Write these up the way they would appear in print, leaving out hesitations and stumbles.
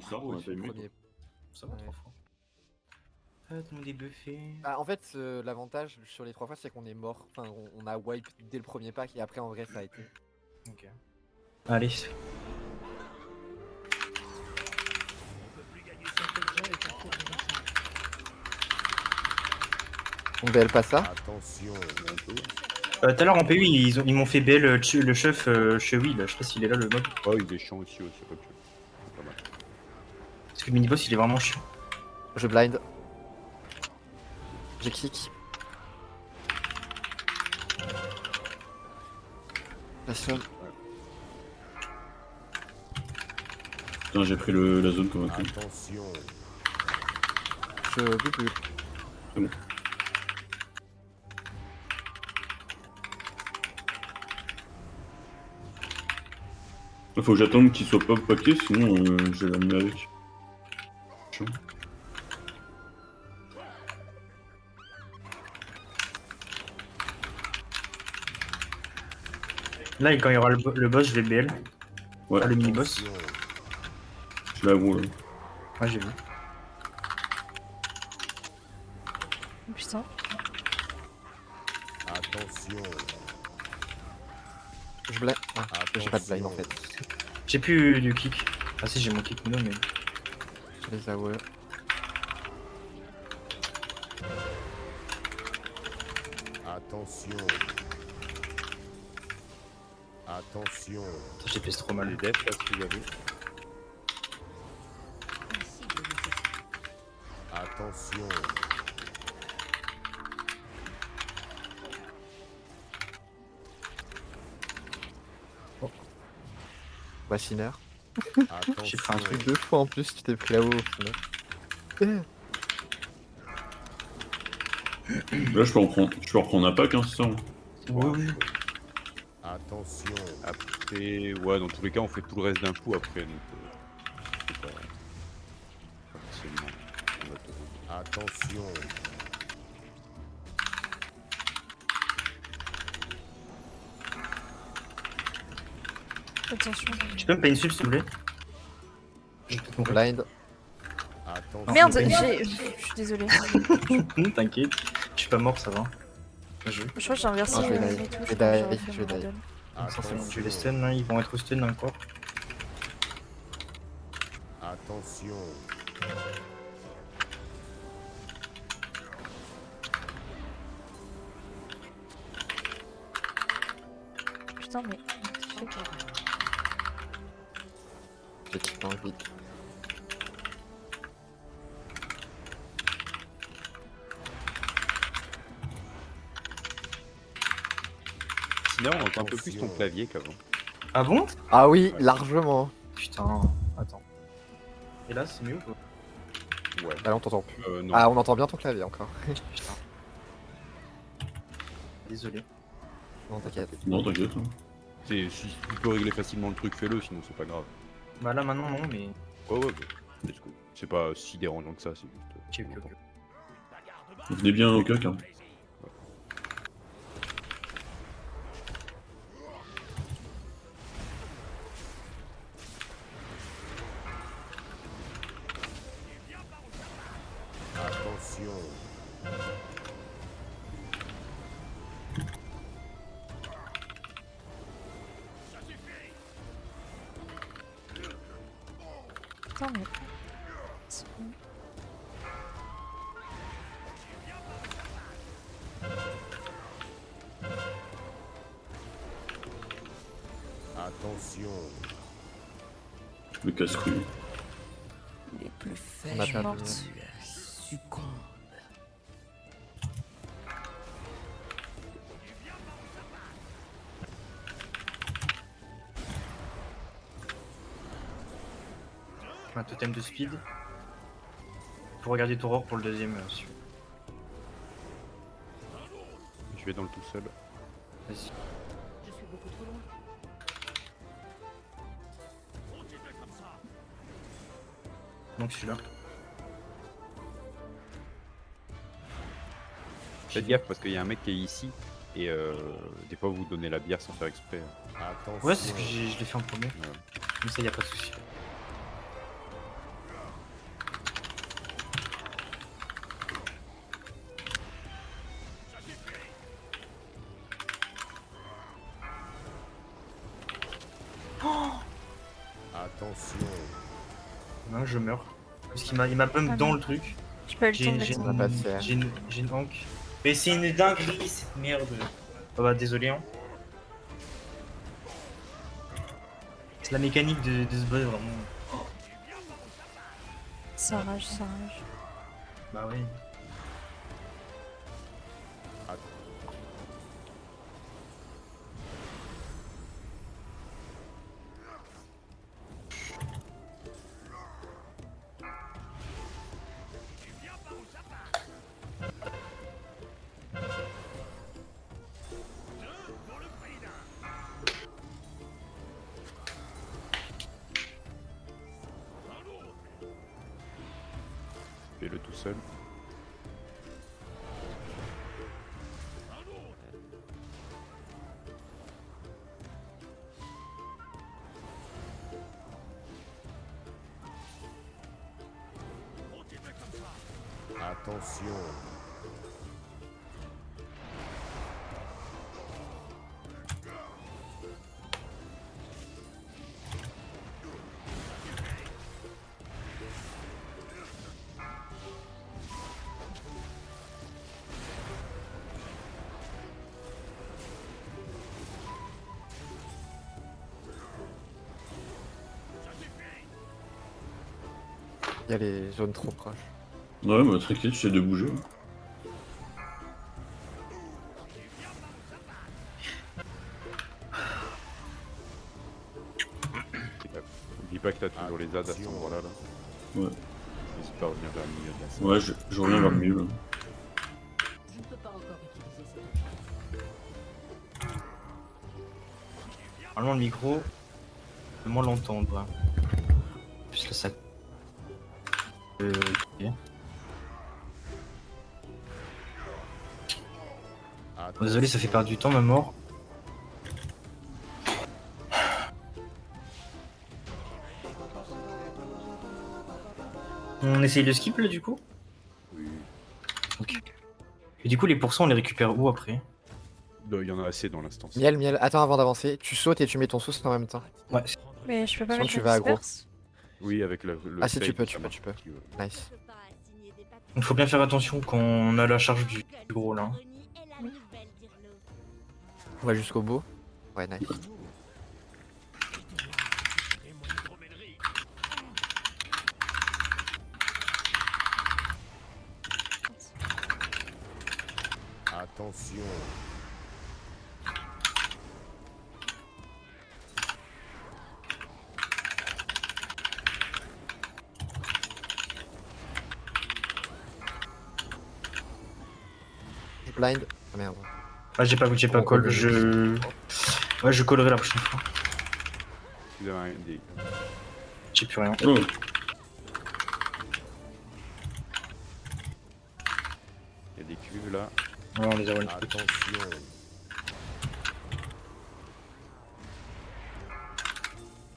Ça, on a le pas aimé. premier. Ça va, Ouais. 3 fois. Ah, tout le monde est buffé. Bah, en fait, l'avantage sur les 3 fois, c'est qu'on est mort. Enfin, on a wipe dès le premier pack et après, en vrai, ça a été. Ok. Allez. On BL pas ça. Attention. Tout à l'heure en PU, ils m'ont fait BL le chef chez Will. Je sais pas s'il est là le mob. Oh, il est chiant aussi, c'est pas que. C'est pas mal. Parce que le mini-boss il est vraiment chiant. Je blind. J'ai click. La seule. Putain, j'ai pris la zone convaincue. Attention. Je plus. C'est bon. Faut que j'attende qu'il soit pas paqué, sinon je vais l'amener avec. Chiant. Là, quand il y aura le boss, je vais BL. Ouais, Ah, le mini-boss. Attention. je l'avoue là. Ouais, j'ai vu. Oh, putain. Attention. Je blind. Ah, j'ai pas de blind en fait. J'ai plus du kick. Ah si, j'ai mon kick mono, mais... Je les AOE. Attention. Attention. Putain, j'ai fait trop Les mal. defs, là, ce qu'il y avait. Attention. Bassiner. J'ai fait un Attention. truc. 2 fois en plus, tu t'es pris là-haut au final. Là, je peux en prendre un pack, hein, c'est ça. Hein. Oui, oui. Attention. Après, ouais, dans tous les cas, on fait tout le reste d'un coup après. Donc, c'est pas forcément. On va te- Attention. Attention. Tu peux me payer une sub, s'il te plaît? J'ai tout compris. Blind. Attention. Merde, c'est pas je suis désolée. T'inquiète, je suis pas mort, ça va. Bien joué. Je crois que j'ai inversé Ah, je vais les die, touches, je vais j'aurais die, fait je vais mon die. modèle. Ça, c'est bon, je vais les Attention. stun, là, ils vont être stun encore. Attention. Putain, mais. J'ai click dans le vide. Sinon, on entend un peu plus ton clavier qu'avant. Ah bon? Ah oui, Ouais. largement. Putain, attends. Et là, c'est mieux ou pas? Ouais. Ah là, on t'entend plus. Non. Ah, on entend bien ton clavier encore. Putain. Désolé. Non, t'inquiète. Non, t'inquiète. Hein. Si tu peux régler facilement le truc, fais-le, sinon c'est pas grave. Bah là, maintenant, non, mais... Ouais, bah, let's go. C'est pas si dérangeant que ça, c'est juste. Ok, ok, ok. Venez bien au coq. Hein. Attention. Putain, mais. C'est bon. Attention. Le casse-couille. Les plus On a faibles perdu. succombent. Un totem de speed. Faut regarder ton roar pour le deuxième. Je vais dans le tout seul. Vas-y. Donc celui-là. Faites gaffe parce qu'il y a un mec qui est ici et des fois vous donnez la bière sans faire exprès. Attention. Ouais, c'est ce que je l'ai fait en premier. Ouais. Mais ça, y a pas de souci. Attention. Non, je meurs. Parce qu'il m'a bump Ah dans non. le truc. J'ai pas eu le temps de J'ai mettre On a pas de CR. j'ai une hank. Mais c'est une dinguerie cette merde. Oh bah désolé hein. C'est la mécanique de ce boss vraiment. ça rage, ça rage. Bah ouais. Fais-le tout seul. Attention. Il y a les zones trop proches. Ouais, bah t'inquiète, j'essaie de bouger. Oublie pas que t'as toujours les ZAD à cet endroit-là. Là. Ouais. N'hésite pas à revenir vers le milieu de la salle. Ouais, je reviens vers le milieu là. Je ne peux pas encore utiliser cette Normalement le micro, peut moins l'entendre. Plus là ça. Ok. Désolé, ça fait perdre du temps ma mort. On essaye de skip là du coup? Oui. Ok. Et du coup les pourcents on les récupère où après? Il y en a assez dans l'instance. Miel, miel, attends avant d'avancer, tu sautes et tu mets ton sauce en même temps. Ouais. Mais je peux pas Sinon, mettre tu la vas aggro. disperse. Oui, avec le Ah si, tu save, peux, ça tu peux, marche tu peux. si veux. Nice. Il faut bien faire attention quand on a la charge du gros là. On va jusqu'au bout. Ouais, nice. Attention. Je blind. Ah merde. Ah j'ai pas On call, colle je... Ouais je collerai la prochaine fois. Vous avez des... J'ai plus rien. Oh, Il y a des cuves là. Ouais on les a one shot. Attention.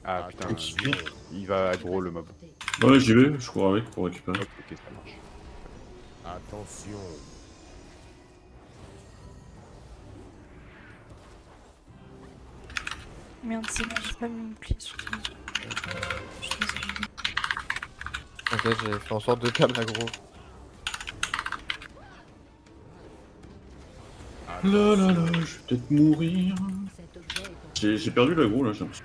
Ah putain, Attention. il va aggro le mob. ouais, j'y vais, je cours avec pour récupérer. Hop, ok, ça marche. Attention. Merde, c'est que j'ai pas mis mon bouclier sur toi. Je suis désolée. Ok, j'ai fait en sorte de perdre l'aggro. Là là là, je vais peut-être mourir. Cet objet est en J'ai perdu l'agro là, j'ai l'impression.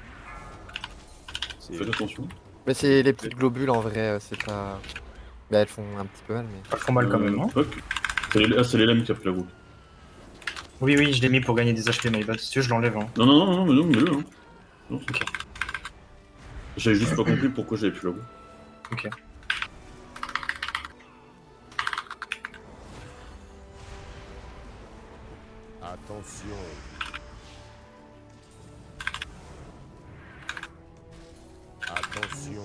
C'est- Faites attention. Mais c'est les petites globules en vrai, c'est pas. Bah elles font un petit peu mal, mais. Pas trop mal quand même hein. Fuck. C'est les lames qui tapent l'agro. Oui oui je l'ai mis pour gagner des HP my bad. Si tu veux je l'enlève hein. Non, non, non, non, mais non, mets-le. Hein. Non, c'est ok. J'avais juste pas compris pourquoi j'avais plus l'agro. Ok. Attention. Attention.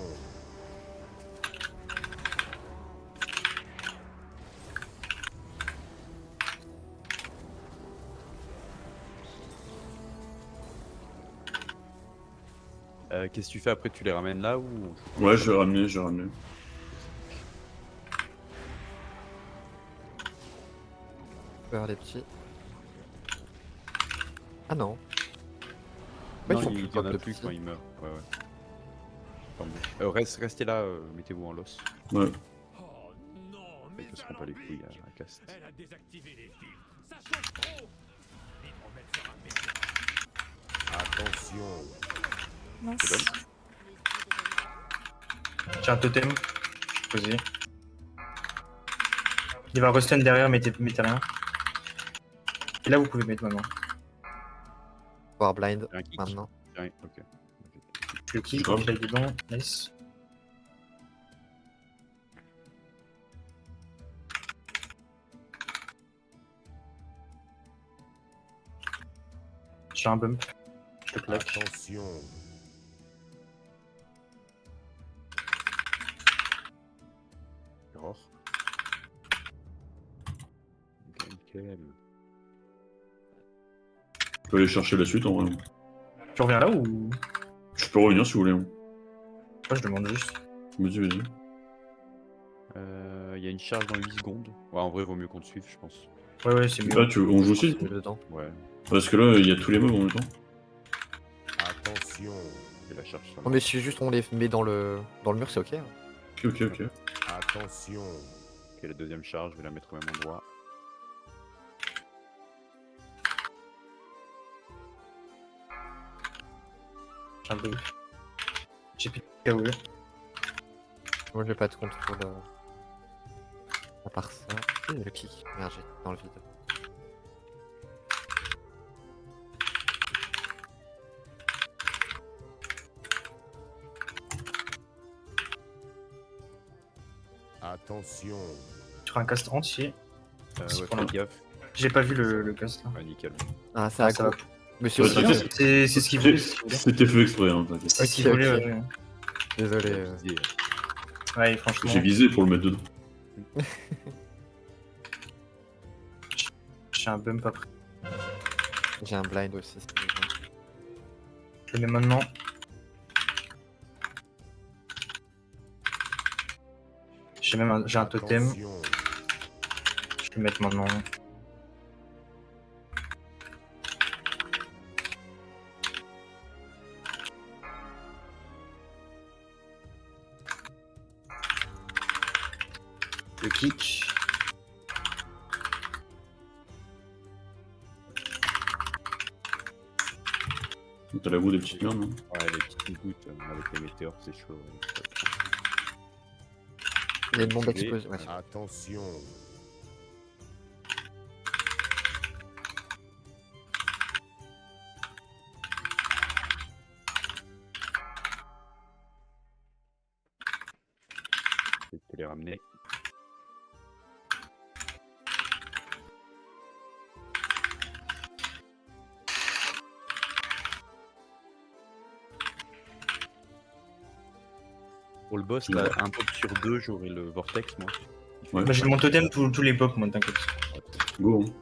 Qu'est-ce que tu fais après? Tu les ramènes là ou... Ouais, je vais ramener, je vais ramener. Faire les petits. Ah non. Ouais, Non, ils font il plus y en pop a de plus petits. quand il meurt. Ouais, ouais. Tant mieux. Restez là, mettez-vous en loss. Ouais. Ils ne se pas les couilles à cast. Attention. Mince. J'ai un totem. Posé. Il va restun derrière, mettez rien. Et là, vous pouvez mettre maintenant. War blind J'ai un kick. maintenant. Ok. Le kick, Grave. il a dedans. Nice. J'ai un bump. Je te claque. Attention. Error. Ok, nickel. Je peux aller chercher la suite en vrai. Tu reviens là ou. Je peux revenir si vous voulez. Moi, je demande juste. Vas-y, vas-y. Il y a une charge dans 8 secondes. Ouais, en vrai, vaut mieux qu'on te suive, je pense. Ouais, c'est mieux. Ah, on joue aussi Je mets dedans. Ouais, Parce que là, il y a tous les mobs en même temps. Attention. et la charge sur Non mais si juste on les met dans le mur, c'est ok. Hein. Ok. Attention. Ok, la deuxième charge, je vais la mettre au même endroit. J'ai un bump. J'ai plus de KO. Moi j'ai pas de contrôle. À part ça. Et le kick. Merde, j'ai dans le vide. Attention. Sur un cast entier. Ouais, C'est pour faites la- gaffe. J'ai pas vu le cast là. Ouais, nickel. Ah, c'est Ah, à ça va. groupe. Mais c'est Ouais, aussi. c'est- C'est ce qu'il voulait. C'est C'était fait exprès, hein, t'inquiète. ce qu'il voulait. Ok. Ouais, Désolé. Visé. Ouais, franchement. J'ai visé pour le mettre dedans. J'ai un bump après. J'ai un blind aussi. si besoin. Je le mets maintenant. J'ai un totem. Attention. Je vais le mettre maintenant. Le kick. T'as la boue des petites merdes, non? Ouais, les petites gouttes avec les météores, c'est chaud. Il y a une bombe Et- explosive. Ouais. Attention. Je vais te les ramener. Pour le boss, là, un pop sur deux, j'aurai le vortex, moi. Il fait Ouais. Bah, j'ai mon totem tous les pops, moi, t'inquiète. Go. Hein.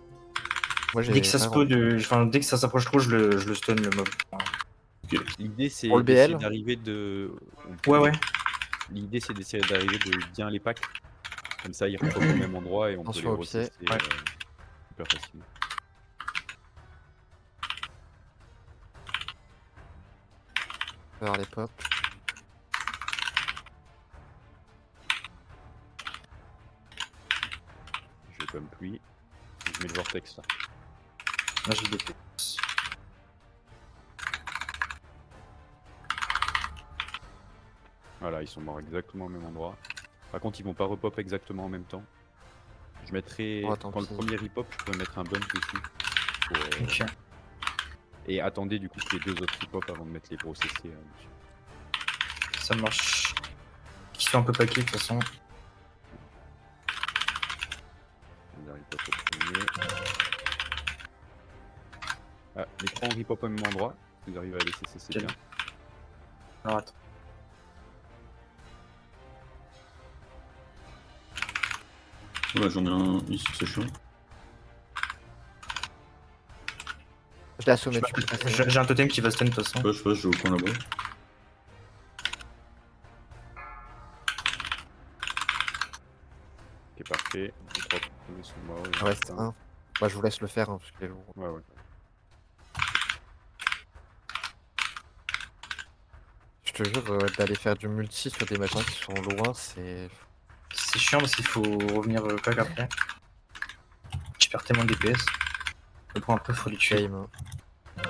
Moi, j'ai Dès que ça pas se peut, vraiment- enfin, dès que ça s'approche trop, je le stun le mob. L'idée, c'est Pour le d'essayer BL? d'arriver de. Ouais. L'idée, c'est d'essayer d'arriver de bien les packs. Comme ça, ils retrouvent au même endroit et on peut Attention les au pied. retester Ouais. super facilement. Vers les pop. Je vais pump lui. Je mets le vortex là. Là, j'ai des Voilà, ils sont morts exactement au même endroit. Par contre, ils vont pas repop exactement en même temps. Je mettrai. Oh, tant quand le pis. premier repop, je peux mettre un bump dessus. Pour, Ok. Et attendez du coup que les deux autres repop avant de mettre les gros CC dessus. Ça marche. Qui sont un peu paqués de toute façon. On va repop au premier. Ah, les trois en repop au même endroit. Si vous arrivez à les CC, c'est Ok. bien. Alors attends. Ouais, j'en ai un ici, c'est chiant. Je l'ai assommé, tu peux passer. J'ai un totem qui va stun de toute façon. Ouais, je joue au coin là-bas. Ok, parfait. Les trois premiers sont morts. Il en reste un. Bah, je vous laisse le faire, hein, parce qu'il est lourd. Ouais. Je Je te jure, d'aller faire du multi sur des machins qui sont loin, c'est... C'est chiant parce qu'il faut revenir pack après. Je perds tellement de DPS. Je prends un peu, faut les tuer. game. De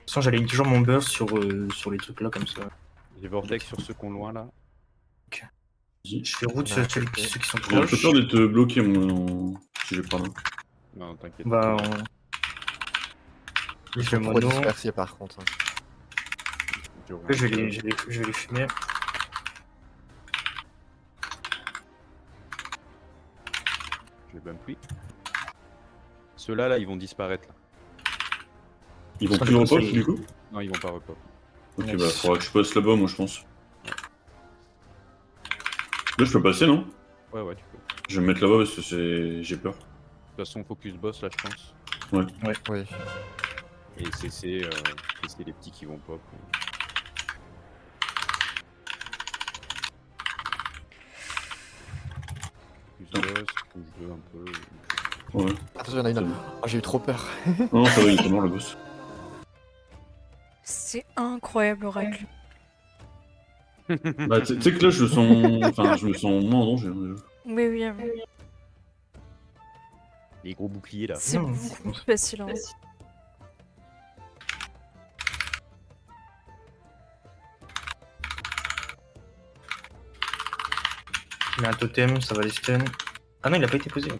toute façon, j'aligne toujours mon burst sur les trucs là comme ça. J'ai Vortex sur ceux qu'on loin là. Vas-y. Je fais route Ouais, ceux ok. qui sont J'ai un peu proches. peur d'être bloqué, moi, si j'ai pas là. Non, t'inquiète. Bah, Ils je sont le trop mono. dispersés par contre. Hein. Après, je vais les fumer. Je vais bump lui. Ceux-là, là, ils vont disparaître là. Ils vont Ça plus dépend, repop c'est- du coup? Non, ils vont pas repop. Ok, Nice. bah faudra que je passe là-bas, moi je pense. Là, je peux passer, non? Ouais, ouais, tu peux. Je vais me mettre là-bas parce que j'ai peur. De toute façon, focus boss là, je pense. Oui. Et CC les petits qui vont pop. Focus boss, touche 2 un peu. Ouais. Attention, il y en a une. C'est bon. Oh, j'ai eu trop peur. Non, ça va, il était mort le boss. C'est incroyable, Oracle. Bah, tu sais que là, je me sens moins en danger. Hein, déjà. Oui, oui, oui. Les gros boucliers là. C'est Non, beaucoup plus facile. Hein. Il y a un totem, ça va les stun. Ah non, il a pas été posé.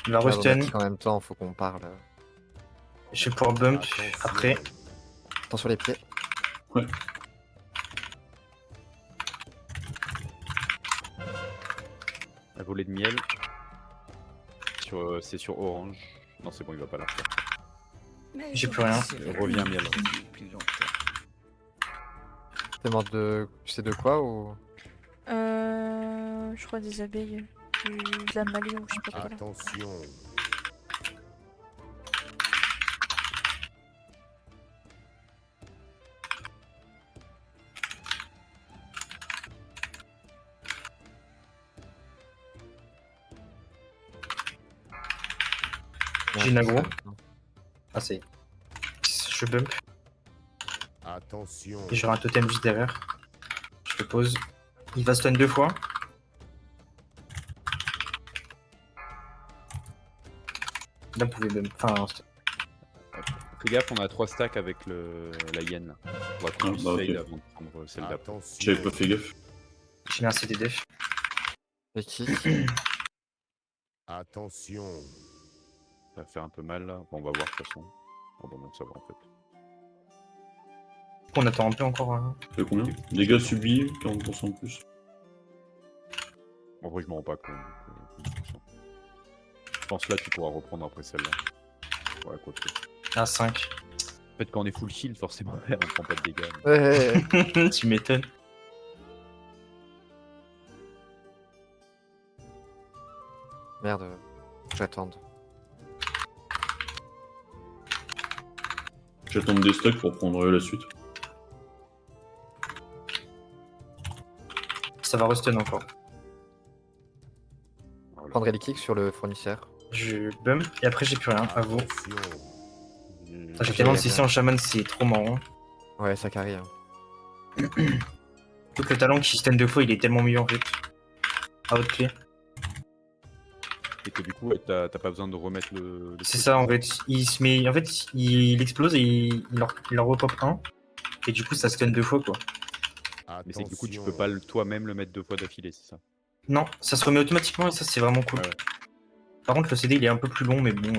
Il va restun. En même temps, faut qu'on parle. Je vais pouvoir bump après. Attention les pieds. La volée de miel. C'est sur orange. Non, c'est bon, il va pas la refaire. J'ai plus rien. Reviens miel. T'es mort de... Tu sais de quoi ou... Je crois des abeilles. De la malie ou je sais pas quoi là. Attention. J'ai une aggro. Ah, c'est. Je bump. Attention. Et j'aurai un totem juste derrière. Je le pose. Il va stun 2 fois. Là, vous pouvez bump. Enfin, Fais gaffe, on a 3 stacks avec la hyène là. On va prendre bah, ok. Slade avant de prendre celle d'après. J'avais Attention. pas fait gaffe. j'ai mis un CD def. Et qui Attention. Ça va faire un peu mal là. Bon, on va voir de toute façon. Oh bah non, ça va en fait. On attend un peu encore. Hein. Ça fait combien? Dégâts subis, 40% de plus. En vrai, je m'en rends pas compte. Je pense là, tu pourras reprendre après celle-là. Ouais, quoi que. Ah, 5. En fait, quand on est full shield, forcément, on prend pas de dégâts. Ouais. Tu m'étonnes. Merde. J'attends. J'attends des stacks pour prendre la suite. Ça va restun encore. Voilà. Prendrai les kicks sur le fournisseur. Je bump et après, j'ai plus rien. À vous. Attention. Putain, j'ai tellement de CC en chaman, c'est trop marrant. Ouais, ça carry. Hein. Tout le talent qui stun 2 fois, il est tellement mieux en fait. À votre clé. Et que du coup, ouais, t'as pas besoin de remettre le C'est truc. ça en fait. Il se met. En fait, il explose et il en repop un. Et du coup, ça stun 2 fois quoi. Mais c'est que du coup, tu peux pas toi-même le mettre 2 fois d'affilée, c'est ça? Non, ça se remet automatiquement et ça, c'est vraiment cool. Ouais. Par contre, le CD il est un peu plus long, mais bon.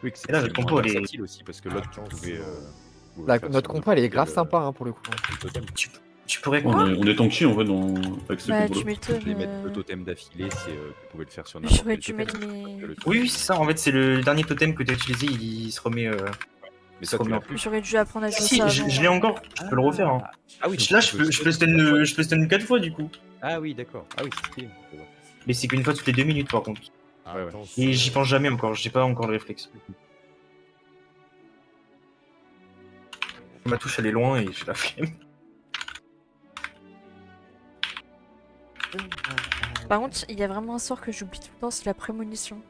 Oui, que c'est Et là, c'est notre moins compo, elle est- versatile aussi, parce que l'autre, tu pouvais... Notre compo, elle est grave sympa hein, pour le coup. Le totem. Tu pourrais On quoi est, on est tanky en fait avec ce Bah, combo-là. tu m'étonnes. Les mettre le totem d'affilée, tu pouvais le faire sur n'importe J'aurais quel dû totem. mettre mes. Oui, oui, c'est ça. En fait, c'est le dernier totem que tu as utilisé, il se remet. Mais ça, tu l'as plus. J'aurais dû apprendre à jouer Si, ça. je avant. l'ai encore. Je peux le refaire. Hein. Ah oui, donc Là, tu je peux- peux stun 4 fois du coup. Ah oui, d'accord. Ah oui, c'est stylé. Mais c'est qu'une fois toutes les 2 minutes par contre. Ouais. Attention. Et j'y pense jamais encore. J'ai pas encore le réflexe. Ma touche elle est loin et j'ai la flemme. Par contre, il y a vraiment un sort que j'oublie tout le temps, c'est la prémonition.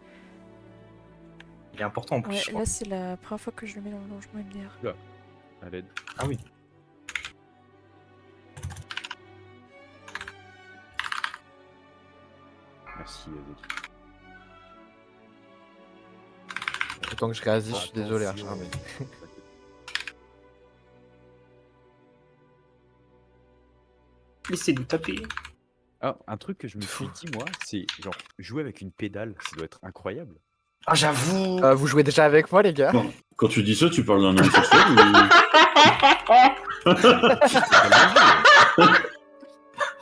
Il est important en plus, Ouais, je crois. là c'est la première fois que je le mets dans le logement MDR. À l'aide. Ah oui. Merci, Zeki. Autant que je réagis, je suis désolé, Attention. Archar, mais... Laissez-nous taper. Ah, un truc que je me suis dit, moi, c'est genre jouer avec une pédale, ça doit être incroyable. Ah, j'avoue. Vous jouez déjà avec moi, les gars? Bon. Quand tu dis ça, tu parles d'un homosexuel ou...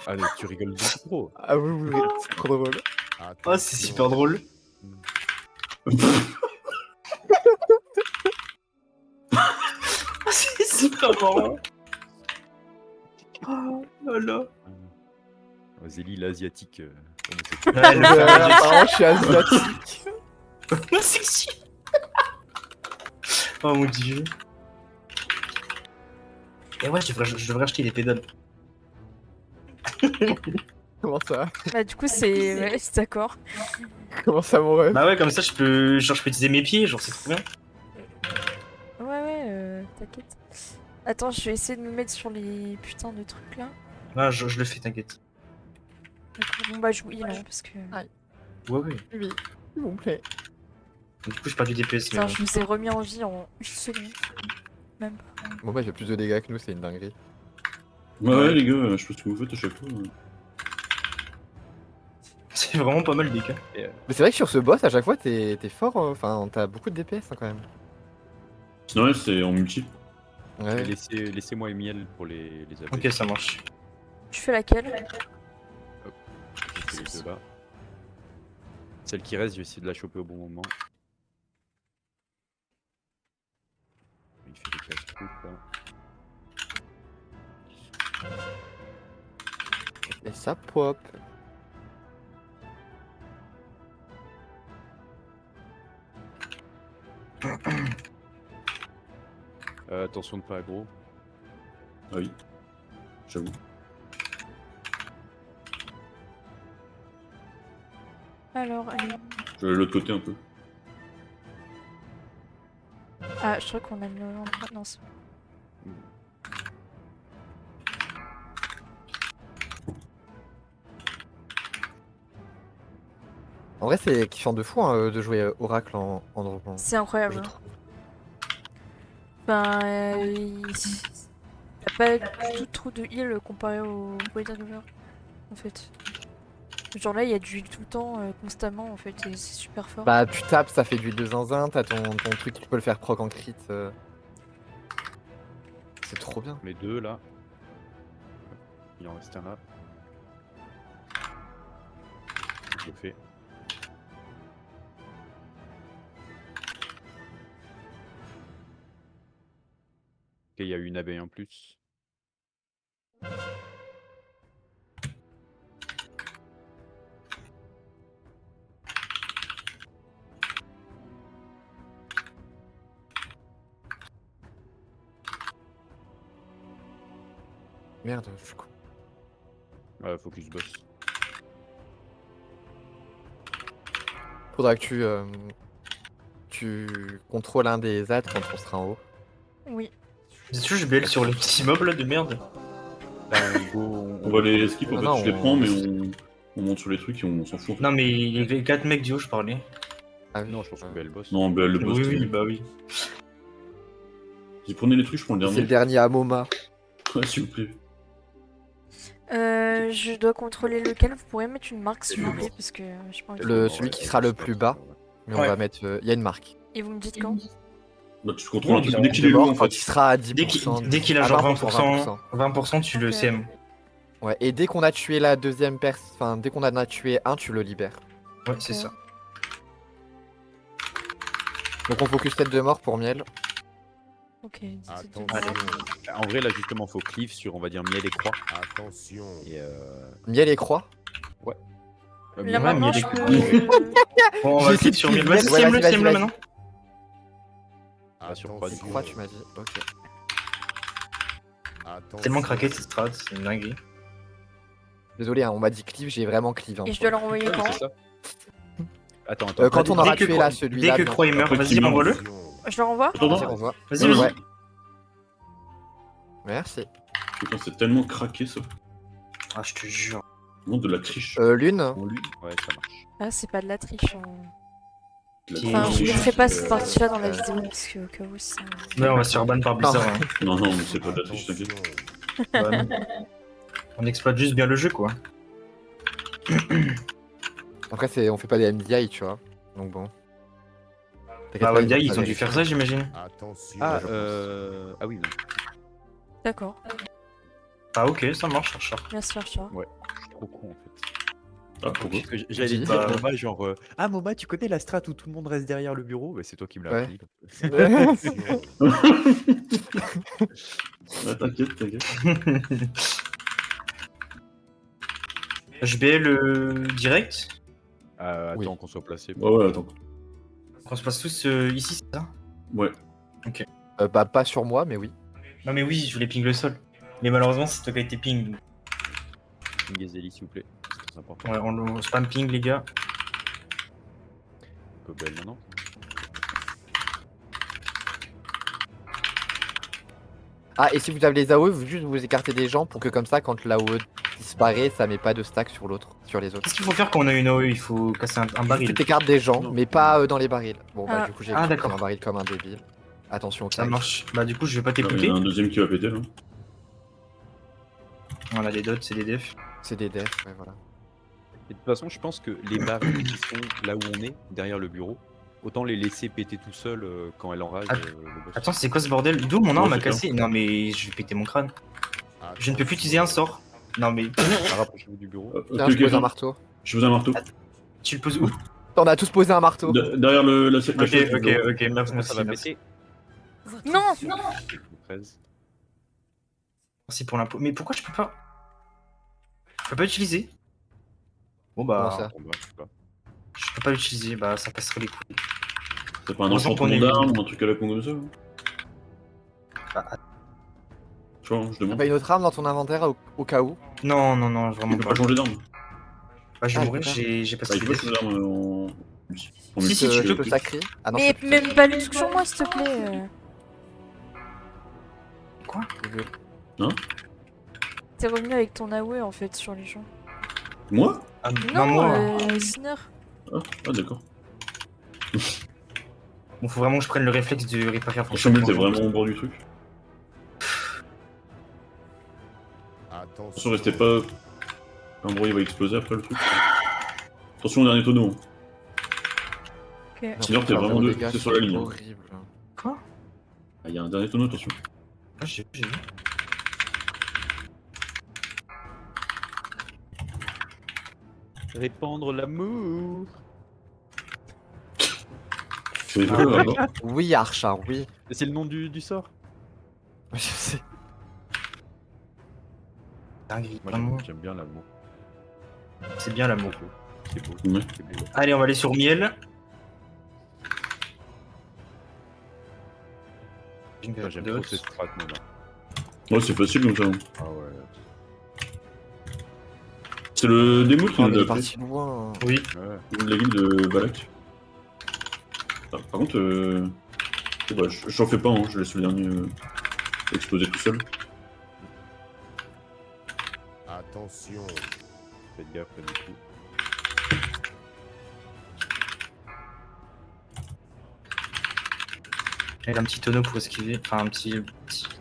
Allez, tu rigoles beaucoup trop. Ah oui, oui, oui, c'est trop drôle. Ah, c'est super drôle. C'est super marrant. Oh là là. Zélie, l'asiatique. homosexuel. Ouais, le fameux Apparemment, je suis asiatique. homosexuel. Oh mon dieu. Et ouais, je devrais acheter des pédales. Comment ça? Bah du coup c'est... Ouais, c'est d'accord. Comment ça, mon rêve? Bah ouais, comme ça je peux utiliser mes pieds, genre c'est trop bien. Ouais, t'inquiète. Attends, je vais essayer de me mettre sur les putains de trucs là. Ah, je le fais, t'inquiète. D'accord, bon bah je heal hein, parce que... Ouais, ouais. Oui, s'il vous plaît. Du coup, je perds du DPS, mais Putain, bon. je vous ai remis en vie en une seconde. Même pas. Bon, bah, il fait plus de dégâts que nous, c'est une dinguerie. Ouais, les gars, je sais pas ce que vous faites à chaque fois. C'est vraiment pas mal des cas. Mais c'est vrai que sur ce boss, à chaque fois, t'es fort. Enfin, t'as beaucoup de DPS hein, quand même. Ouais, c'est en multi. Ouais. Laissez-moi et miel pour les abeilles. Ok, ça marche. Tu fais laquelle? Je fais les deux là. Celle qui reste, je vais essayer de la choper au bon moment. Il fait des casse-croûtes là. Et ça pop. Attention de pas aggro. Ah oui, j'avoue. Alors, allez. Je vais de l'autre côté un peu. Ah, je crois qu'on a mis le endroit. Non, c'est... En vrai, c'est kiffant de fou hein, de jouer Oracle en dropant. C'est incroyable. Je hein. trouve. Enfin, t'as pas du tout trop de heal comparé au Void River, en fait. Genre là, il y a du heal tout le temps, constamment, en fait, et c'est super fort. Bah, tu tapes, ça fait du heal de zinzin, t'as ton truc qui peut le faire proc en crit. C'est trop bien. Les deux là. Il en reste un là. Je le fais. Ok, il y a une abeille en plus. Merde, je suis con. Ouais, focus boss. Faudra que tu contrôles un des ZAD quand on sera en haut. Oui. C'est sûr, je BL sur les petits mobs là de merde. Bah, go, On va les skip, en Ah fait, non, je les on- prends, mais on monte sur les trucs et on s'en fout. Non, mais il y avait 4 mecs du haut, je parlais. Ah oui, Non, je pense que c'est le boss. Non, bah le boss. Oui, oui, bah oui. Si vous prenez les trucs, je prends le c'est le dernier. dernier à MoMA. Ouais, s'il vous plaît. Je dois contrôler lequel, vous pourrez mettre une marque s'il vous plaît, parce que j'ai pas envie de... Celui qui sera le plus bas. Mais on Ouais. va mettre. Il y a une marque. Et vous me dites quand? Bah, tu contrôles un Oui, truc dès qu'il est lourd, en Quand fait. il sera à 10%. Dès qu'il a à genre 20%, 20%, tu le Ok. CM. Ouais, et dès qu'on a tué la deuxième personne, enfin dès qu'on en a tué un, tu le libères. Ouais, c'est Ok. ça. Donc on focus tête de mort pour miel. Ok, Attention. En vrai, là, justement, faut cleave sur, on va dire, miel et croix. Attention. Et Miel et croix. Là Ouais, maintenant, mais je il est peux... Bon, on J'ai va essayé cliquer de sur suivre. 1000. Vas-y, Ouais, CM le, vas-y, CM le vas-y. maintenant. Ah, sur croix, du coup. Croix, tu m'as dit. Ok. Tellement craqué cette strat, c'est une dinguerie. Désolé, hein, on m'a dit cleave, j'ai vraiment cleave. Hein, Et je dois le renvoyer Ouais, quand c'est ça. Attends, attends. Quand on aura Dès que tué là, celui-là. Dès que non. Croix il meurt, Après vas-y, qu'il meurt, envoie-le. Je le renvoie Attends, Vas-y, attends. renvoie. Vas-y, vas-y. Ouais. Merci. Putain, c'est tellement craqué ça. Ah, je te jure. Vraiment de la triche. Lune. On lui. Ouais, ça marche. Ah, c'est pas de la triche. Hein. De la Qui- Enfin, je triche. mettrai pas cette partie-là dans la vidéo parce que au cas où ça. Ouais, on va se faire ban par Blizzard. hein. Non, non, mais c'est pas de la triche, Attention. t'inquiète. Ouais, non. On exploite juste bien le jeu, quoi. Après, on fait pas des MDI, tu vois. Donc bon. T'inquiète Bah, pas, Wanda, vont ils pas ont dû vérifier. faire ça, j'imagine. Attention. Ah, je pense. ah oui, non. D'accord. Ah, ok, ça marche, chercheur. Merci, Archer. Je suis trop con en fait. Ah, pourquoi Parce que j'allais Dis. dire Bah, Moba, genre Ah, Moba, tu connais la strat où tout le monde reste derrière le bureau? Bah, c'est toi qui me l'as Ouais. appris. Ah, t'inquiète, t'inquiète. HBL direct. Attends Oui. qu'on soit placé. Ouais, ouais, attends. On se passe tous ici, c'est ça? Ouais. Bah, pas sur moi, mais oui. Non, mais oui, je voulais ping le sol. Mais malheureusement, c'est toi qui a été ping. Gazeli, s'il vous plaît. C'est très important. Ouais, on le spam ping, les gars. Cobel maintenant. Ah, et si vous avez les AOE, vous juste vous écartez des gens pour que comme ça, quand l'AOE disparaît, ça met pas de stack sur l'autre, sur les autres. Qu'est-ce qu'il faut faire quand on a une AOE? Il faut casser un Tu baril. t'écartes des gens, Non. mais pas dans les barils. Bon, bah, Ah. du coup, j'ai Ah, pris d'accord. un baril comme un débile. Attention au Ça claque. marche. Bah, du coup, je vais pas Il y t'écouter. en a un deuxième qui va péter là. On a des dots, c'est des defs. C'est des defs, ouais, voilà. Et de toute façon, je pense que les barils qui sont là où on est, derrière le bureau, autant les laisser péter tout seul quand elle enrage Att- le boss. Attends, c'est quoi ce bordel? D'où mon arme Ouais, a c'est cassé? Non, mais je vais péter mon crâne. Je ne peux plus utiliser un sort. Non, mais Rapprochez-vous du bureau. Tiens, Ok, je pose attends. un marteau. Je vous ai un marteau. tu le poses où? On a tous posé un marteau. Derrière la Ok, chaise du ok, bureau. ok, merci, Ça va merci. péter. Non 13. Merci pour l'impôt. Mais pourquoi je peux pas? Je peux pas utiliser? Bon Comment bah, ça Bon, bah, je sais pas. je peux pas l'utiliser, bah ça passerait les couilles. C'est pas un Heureusement qu'on enchantement est d'arme ou un truc à la con comme ça hein. Bah, Tu vois, je T'as demande. pas une autre arme dans ton inventaire au cas où? non, non, non, Tu vraiment peux pas. pas changer d'arme. Bah, je Ah, vais mourir, putain. j'ai pas Bah, il ce faut changer d'arme en. Si, si, tu je peux. peux sacrer. Ah non, Mais c'est plus même pas le truc sur moi, s'il te plaît. sacré. T'es revenu avec ton AOE en fait sur les gens. Moi Ah, Non, moi. Sinner. Ah, d'accord. Bon, faut vraiment que je prenne le réflexe de pas faire Franchement, t'es vraiment au bord du truc. Attention, restez pas. En gros, il va exploser après le truc. Attention au dernier tonneau. Ok. Sinon, t'es Faire vraiment zéro deux, dégâts, c'est sur la ligne. Horrible. Quoi? Ah, il y a un dernier tonneau, attention. Ah, j'ai vu. Répandre l'amour. C'est vrai, là-bas. Oui, Archar, oui. C'est le nom du sort. Je sais. Dinguerie, Moi vraiment. j'aime bien l'amour. C'est bien l'amour. C'est beau. Ouais. C'est beau. Allez, on va aller sur Miel. Moi, j'aime trop cette strat, moi. Là. Ouais, c'est facile comme ça. hein. Ah ouais. C'est le démo qui Oh, mais nous il est a appelé. parti loin. Oui. Ouais. De la guilde de Balak. Ah, par contre, bah, j'en fais pas, hein, je laisse le dernier exploser tout seul. Attention. Faites gaffe du coup. Elle a un petit tonneau pour esquiver. Enfin, un petit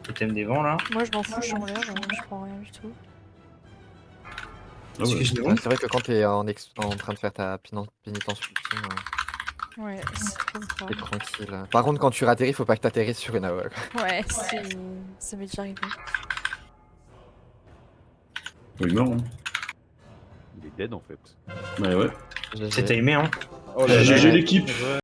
totem des vents là. Moi je m'en fous, je suis en l'air, je prends rien du tout. Ah ouais. Excuse-moi. C'est vrai que quand t'es en train de faire ta pénitence ultime, Ouais, c'est trop t'es grave. tranquille. Par contre, quand tu ratterris, faut pas que t'atterrisses sur une AOE. Ouais, ça m'est déjà arrivé. Oh, il meurt, hein. Il est dead en fait. Ouais, ouais. C'est timé, hein. Oh GG l'équipe.